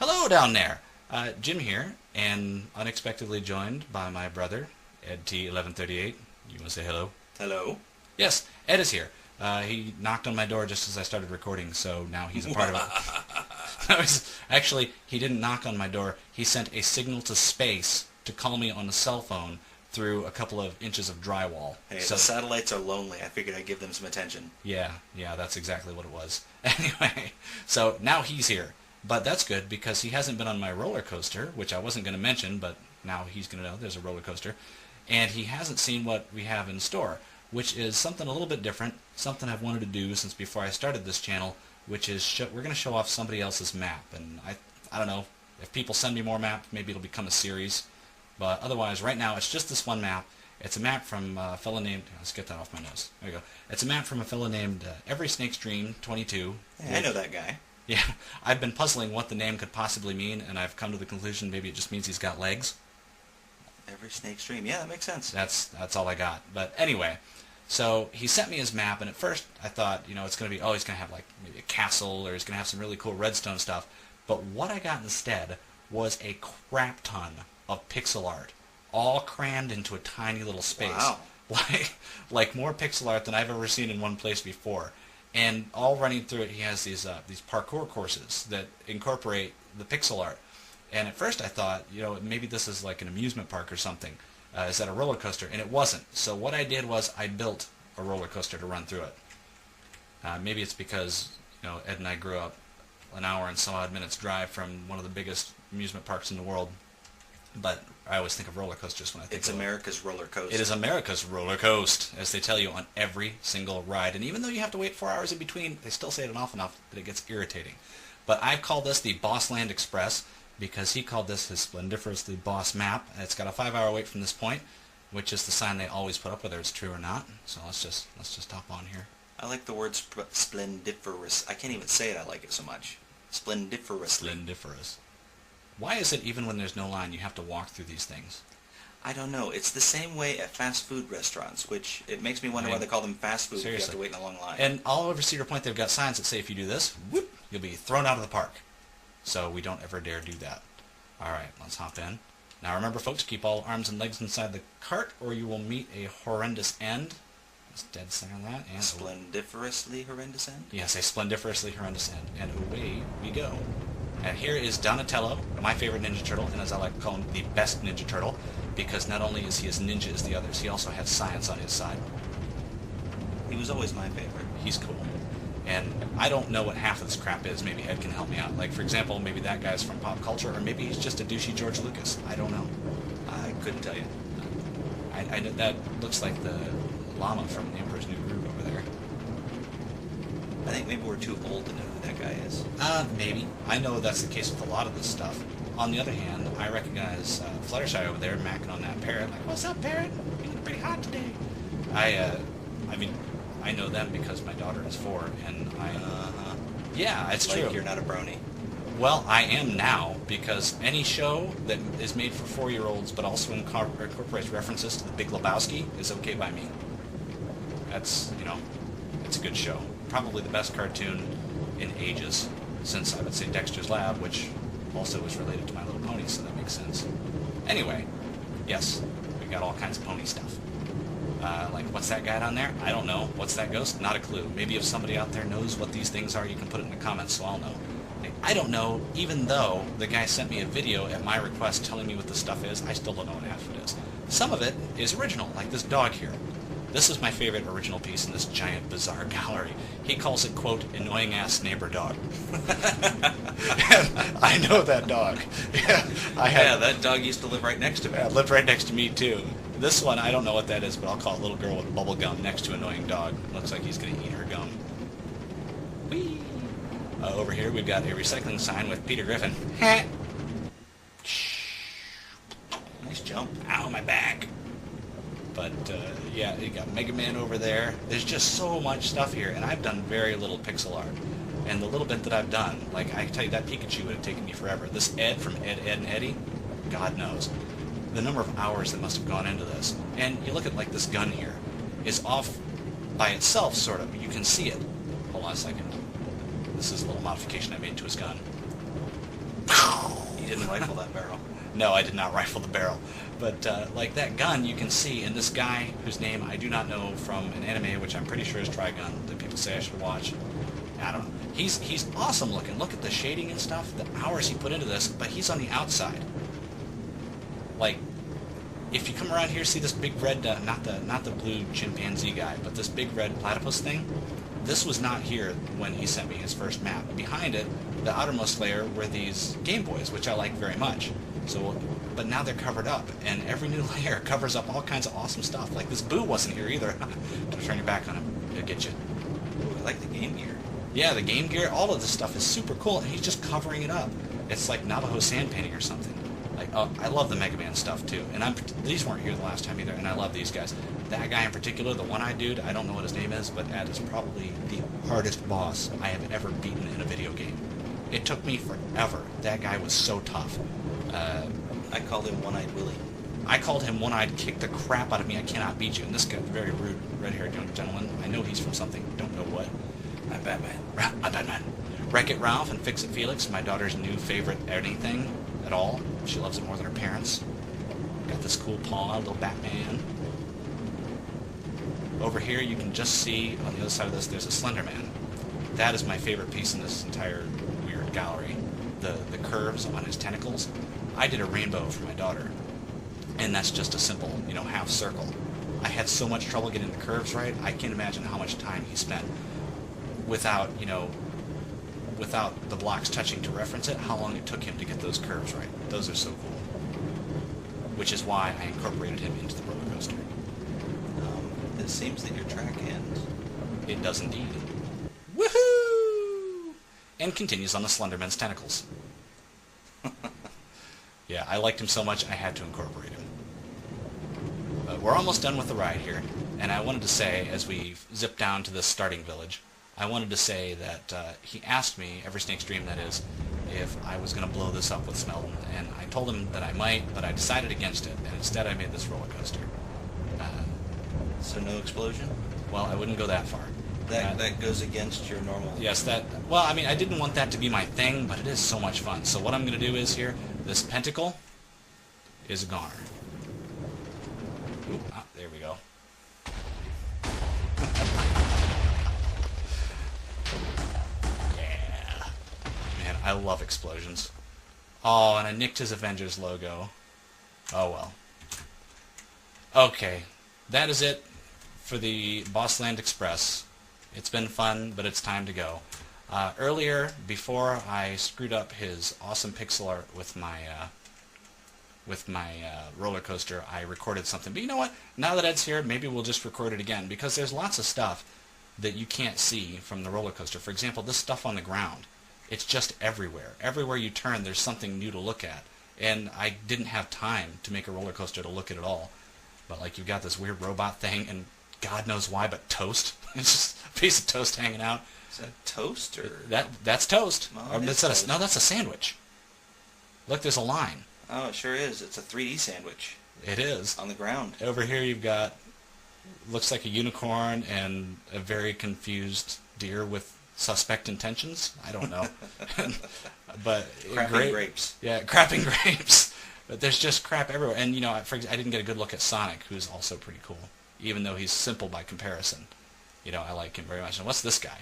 Hello down there. Jim here, and unexpectedly joined by my brother, Ed T1138. You want to say hello? Hello. Yes, Ed is here. He knocked on my door just as I started recording, so now he's a part of it. Actually, he didn't knock on my door. He sent a signal to space to call me on a cell phone through a couple of inches of drywall. Hey, the satellites are lonely. I figured I'd give them some attention. Yeah, that's exactly what it was. Anyway, so now he's here. But that's good because he hasn't been on my roller coaster, which I wasn't going to mention, but now he's going to know there's a roller coaster. And he hasn't seen what we have in store, which is something a little bit different, something I've wanted to do since before I started this channel, which is we're going to show off somebody else's map. And I don't know, if people send me more maps, maybe it'll become a series. But otherwise, right now, it's just this one map. It's a map from a fellow named, let's get that off my nose. There you go. It's a map from a fellow named Everysnakesdream22. Hey, I know that guy. Yeah, I've been puzzling what the name could possibly mean, and I've come to the conclusion maybe it just means he's got legs. Everysnakesdream. Yeah, that makes sense. That's all I got. But anyway, so he sent me his map, and at first I thought, it's going to be, he's going to have like maybe a castle, or he's going to have some really cool redstone stuff. But what I got instead was a crap ton of pixel art, all crammed into a tiny little space. Wow. Like more pixel art than I've ever seen in one place before. And all running through it, he has these parkour courses that incorporate the pixel art. And at first I thought, maybe this is like an amusement park or something. Is that a roller coaster? And it wasn't. So what I did was I built a roller coaster to run through it. Maybe it's because, Ed and I grew up an hour and some odd minutes drive from one of the biggest amusement parks in the world. But I always think of roller coasters when I think It's of America's roller coaster. It is America's roller coaster, as they tell you on every single ride. And even though you have to wait 4 hours in between, they still say it enough that it gets irritating. But I call this the Bawss Land Express because he called this his Splendifforously Bawss map. And it's got a 5-hour wait from this point, which is the sign they always put up, whether it's true or not. So let's just hop on here. I like the word splendiferous. I can't even say it. I like it so much. Splendiferously. Splendiferous. Why is it even when there's no line you have to walk through these things? I don't know. It's the same way at fast food restaurants, which it makes me wonder why they call them fast food if you have to wait in a long line. And all over Cedar Point they've got signs that say if you do this, whoop, you'll be thrown out of the park. So we don't ever dare do that. Alright, let's hop in. Now remember folks, keep all arms and legs inside the cart or you will meet a horrendous end. It's dead center on that. And Splendiferously horrendous end? Yes, a splendiferously horrendous end. And away we go. And here is Donatello, my favorite Ninja Turtle, and as I like to call him, the best Ninja Turtle, because not only is he as ninja as the others, he also has science on his side. He was always my favorite. He's cool. And I don't know what half of this crap is. Maybe Ed can help me out. Like, for example, maybe that guy's from pop culture, or maybe he's just a douchey George Lucas. I don't know. I couldn't tell you. That looks like the llama from The Emperor's New Groove over there. I think maybe we're too old to know who that guy is. Maybe. I know that's the case with a lot of this stuff. On the other hand, I recognize Fluttershy over there macking on that parrot. Like, what's up, parrot? You look pretty hot today. I know them because my daughter is 4, and yeah, it's like true. You're not a brony. Well, I am now, because any show that is made for 4-year-olds but also incorporates references to the Big Lebowski is okay by me. That's, it's a good show. Probably the best cartoon in ages, since I would say Dexter's Lab, which also is related to My Little Pony, so that makes sense. Anyway, yes, we got all kinds of pony stuff. Like, what's that guy down there? I don't know. What's that ghost? Not a clue. Maybe if somebody out there knows what these things are, you can put it in the comments so I'll know. I don't know, even though the guy sent me a video at my request telling me what this stuff is, I still don't know what half of it is. Some of it is original, like this dog here. This is my favorite original piece in this giant, bizarre gallery. He calls it, quote, annoying-ass neighbor dog. I know that dog. Yeah, that dog used to live right next to me. Yeah, lived right next to me, too. This one, I don't know what that is, but I'll call it little girl with bubble gum next to annoying dog. Looks like he's going to eat her gum. Whee! Over here, we've got a recycling sign with Peter Griffin. Nice jump. Ow, my back. But, yeah, you got Mega Man over there. There's just so much stuff here, and I've done very little pixel art. And the little bit that I've done, like, I tell you, that Pikachu would have taken me forever. This Ed from Ed, Ed, and Eddie, God knows. The number of hours that must have gone into this. And you look at, like, this gun here is off by itself, sort of. You can see it. Hold on a second. This is a little modification I made to his gun. You didn't rifle that barrel. No, I did not rifle the barrel. But like that gun, you can see, and this guy, whose name I do not know, from an anime, which I'm pretty sure is Trigun, that people say I should watch. I don't know. He's awesome looking. Look at the shading and stuff, the hours he put into this, but he's on the outside. Like, if you come around here, see this big red, not the blue chimpanzee guy, but this big red platypus thing? This was not here when he sent me his first map. Behind it, the outermost layer, were these Game Boys, which I like very much. So, but now they're covered up, and every new layer covers up all kinds of awesome stuff. Like this Boo wasn't here either. Don't turn your back on him. He'll get you. Ooh, I like the Game Gear. Yeah, the Game Gear, all of this stuff is super cool, and he's just covering it up. It's like Navajo sand painting or something. Like, I love the Mega Man stuff too, and these weren't here the last time either, and I love these guys. That guy in particular, the one-eyed dude, I don't know what his name is, but that is probably the hardest boss I have ever beaten in a video game. It took me forever. That guy was so tough. I called him One-Eyed Willie. I called him One-Eyed, kick the crap out of me, I cannot beat you. And this guy, very rude, red-haired young gentleman, I know he's from something, don't know what. I'm Batman. I'm Batman. Wreck-It Ralph and Fix-It Felix, my daughter's new favorite anything at all. She loves it more than her parents. Got this cool paw, little Batman. Over here you can just see, on the other side of this, there's a Slender Man. That is my favorite piece in this entire weird gallery. The curves on his tentacles. I did a rainbow for my daughter, and that's just a simple, half circle. I had so much trouble getting the curves right, I can't imagine how much time he spent without the blocks touching to reference it, how long it took him to get those curves right. Those are so cool. Which is why I incorporated him into the roller coaster. It seems that your track ends. It does indeed. Woohoo! And continues on the Slenderman's tentacles. Yeah, I liked him so much I had to incorporate him. But we're almost done with the ride here, and I wanted to say, as we zip down to this starting village, I wanted to say that he asked me, Everysnakesdream that is, if I was going to blow this up with Smelton, and I told him that I might, but I decided against it, and instead I made this roller coaster. So no explosion? Well, I wouldn't go that far. That goes against your normal... Yes, well, I mean, I didn't want that to be my thing, but it is so much fun. So what I'm going to do is here, this pentacle is a goner. Ooh, there we go. Yeah. Man, I love explosions. Oh, and I nicked his Avengers logo. Oh, well. Okay, that is it for the Bossland Express. It's been fun, but it's time to go. Earlier, before I screwed up his awesome pixel art with my roller coaster, I recorded something. But you know what? Now that Ed's here, maybe we'll just record it again, because there's lots of stuff that you can't see from the roller coaster. For example, this stuff on the ground. It's just everywhere. Everywhere you turn, there's something new to look at. And I didn't have time to make a roller coaster to look at it all. But like, you've got this weird robot thing, and God knows why, but toast. It's just a piece of toast hanging out. Is that toast, or...? That's toast. Oh, No, that's a sandwich. Look, there's a line. Oh, it sure is. It's a 3D sandwich. It is. On the ground. Over here you've got, looks like a unicorn and a very confused deer with suspect intentions. I don't know. But crapping grapes. Yeah, crapping grapes. But there's just crap everywhere. And, I didn't get a good look at Sonic, who's also pretty cool, even though he's simple by comparison. I like him very much. And what's this guy?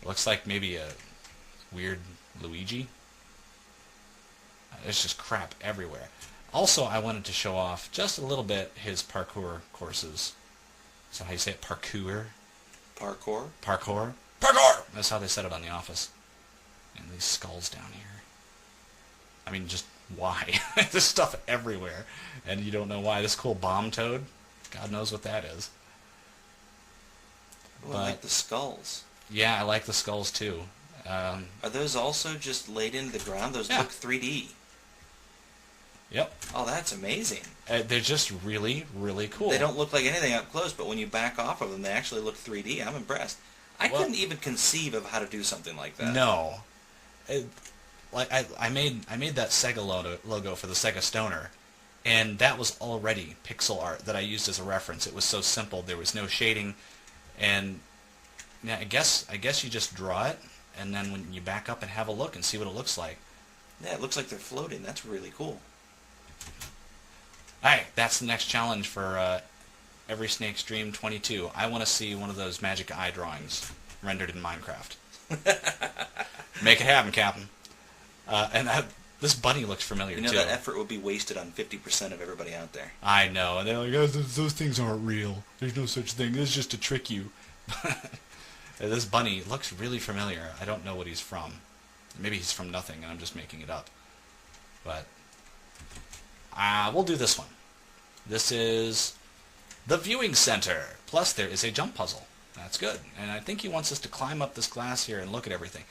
It looks like maybe a weird Luigi. There's just crap everywhere. Also, I wanted to show off just a little bit his parkour courses. Is that how you say it? Parkour? Parkour? Parkour? Parkour! That's how they said it on The Office. And these skulls down here. I mean, just why? There's stuff everywhere, and you don't know why. This cool bomb toad, God knows what that is. Well, I like the skulls. Yeah, I like the skulls too. Are those also just laid into the ground? Those look 3D. Yep. Oh, that's amazing. They're just really, really cool. They don't look like anything up close, but when you back off of them, they actually look 3D. I'm impressed. I couldn't even conceive of how to do something like that. No. I made that Sega logo for the Sega Stoner, and that was already pixel art that I used as a reference. It was so simple. There was no shading, and I guess you just draw it, and then when you back up and have a look and see what it looks like, Yeah, it looks like they're floating. That's really cool. Alright, that's the next challenge for Everysnakesdream22. I want to see one of those magic eye drawings rendered in Minecraft. Make it happen, Captain. This bunny looks familiar, too. That effort would be wasted on 50% of everybody out there. I know. And they're like, oh, those things aren't real. There's no such thing. This is just to trick you. This bunny looks really familiar. I don't know what he's from. Maybe he's from nothing, and I'm just making it up. But we'll do this one. This is the viewing center. Plus, there is a jump puzzle. That's good. And I think he wants us to climb up this glass here and look at everything.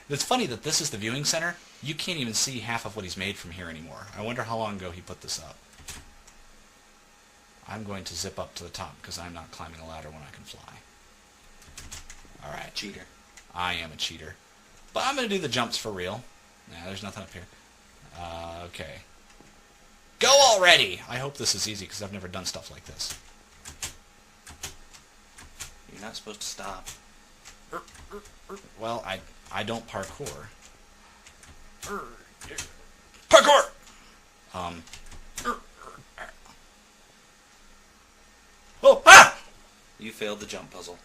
It's funny that this is the viewing center. You can't even see half of what he's made from here anymore. I wonder how long ago he put this up. I'm going to zip up to the top because I'm not climbing a ladder when I can fly. Alright. Cheater. I am a cheater. But I'm going to do the jumps for real. Nah, there's nothing up here. Okay. Go already! I hope this is easy because I've never done stuff like this. You're not supposed to stop. Well, I don't parkour. Parkour! Oh, ah! You failed the jump puzzle.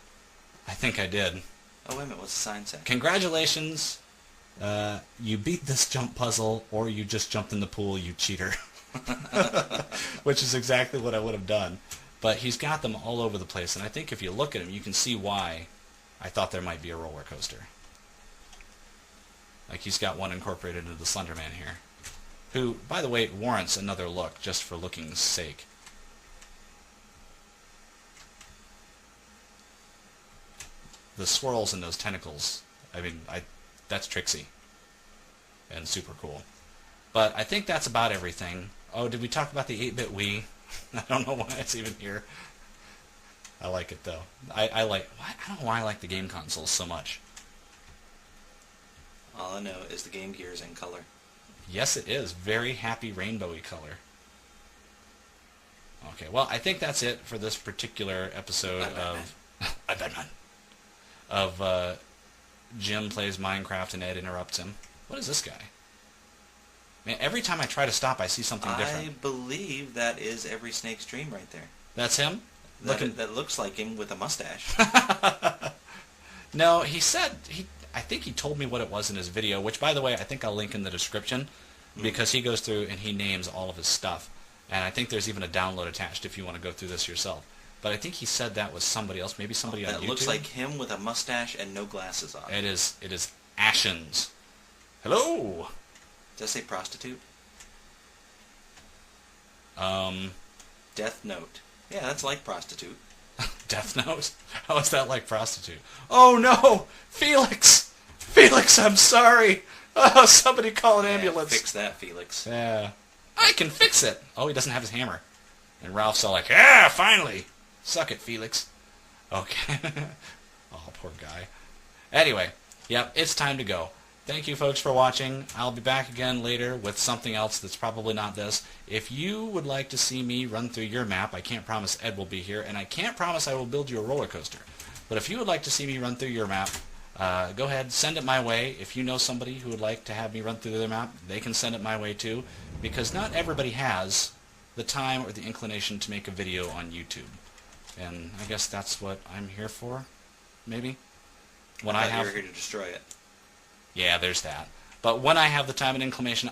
I think I did. Oh, wait a minute. What's the sign say? Congratulations. You beat this jump puzzle, or you just jumped in the pool, you cheater. Which is exactly what I would have done. But he's got them all over the place, and I think if you look at him, you can see why I thought there might be a roller coaster. Like he's got one incorporated into the Slender Man here. Who, by the way, warrants another look, just for looking's sake. The swirls in those tentacles, I mean, that's tricksy. And super cool. But I think that's about everything. Oh, did we talk about the 8-bit Wii? I don't know why it's even here. I like it, though. I don't know why I like the game consoles so much. All I know is the Game Gear is in color. Yes, it is. Very happy rainbowy color. Okay, well, I think that's it for this particular episode of Jim Plays Minecraft and Ed Interrupts Him. What is this guy? Man, every time I try to stop, I see something different. I believe that is Every Snake's Dream right there. That's him? That looks like him with a mustache. No, he said... I think he told me what it was in his video, which, by the way, I think I'll link in the description, because he goes through and he names all of his stuff. And I think there's even a download attached if you want to go through this yourself. But I think he said that was somebody else, maybe somebody on YouTube. That looks like him with a mustache and no glasses on. It is Ashens. Hello! Does that say prostitute? Death Note. Yeah, that's like prostitute. Death Note? How is that like prostitute? Oh no! Felix! Felix, I'm sorry! Oh, somebody call an ambulance. Fix that, Felix. Yeah. I can fix it! Oh, he doesn't have his hammer. And Ralph's all like, yeah, finally! Suck it, Felix. Okay. Oh, poor guy. Anyway, yep, it's time to go. Thank you, folks, for watching. I'll be back again later with something else that's probably not this. If you would like to see me run through your map, I can't promise Ed will be here, and I can't promise I will build you a roller coaster. But if you would like to see me run through your map, go ahead, send it my way. If you know somebody who would like to have me run through their map, they can send it my way too, because not everybody has the time or the inclination to make a video on YouTube. And I guess that's what I'm here for, maybe? When I have... You're here to destroy it. Yeah, there's that. But when I have the time and inclination,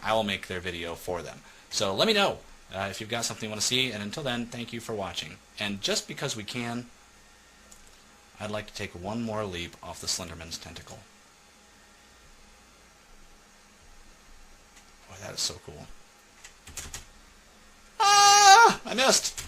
I will make their video for them. So let me know if you've got something you want to see. And until then, thank you for watching. And just because we can, I'd like to take one more leap off the Slenderman's tentacle. Boy, that is so cool. Ah! I missed!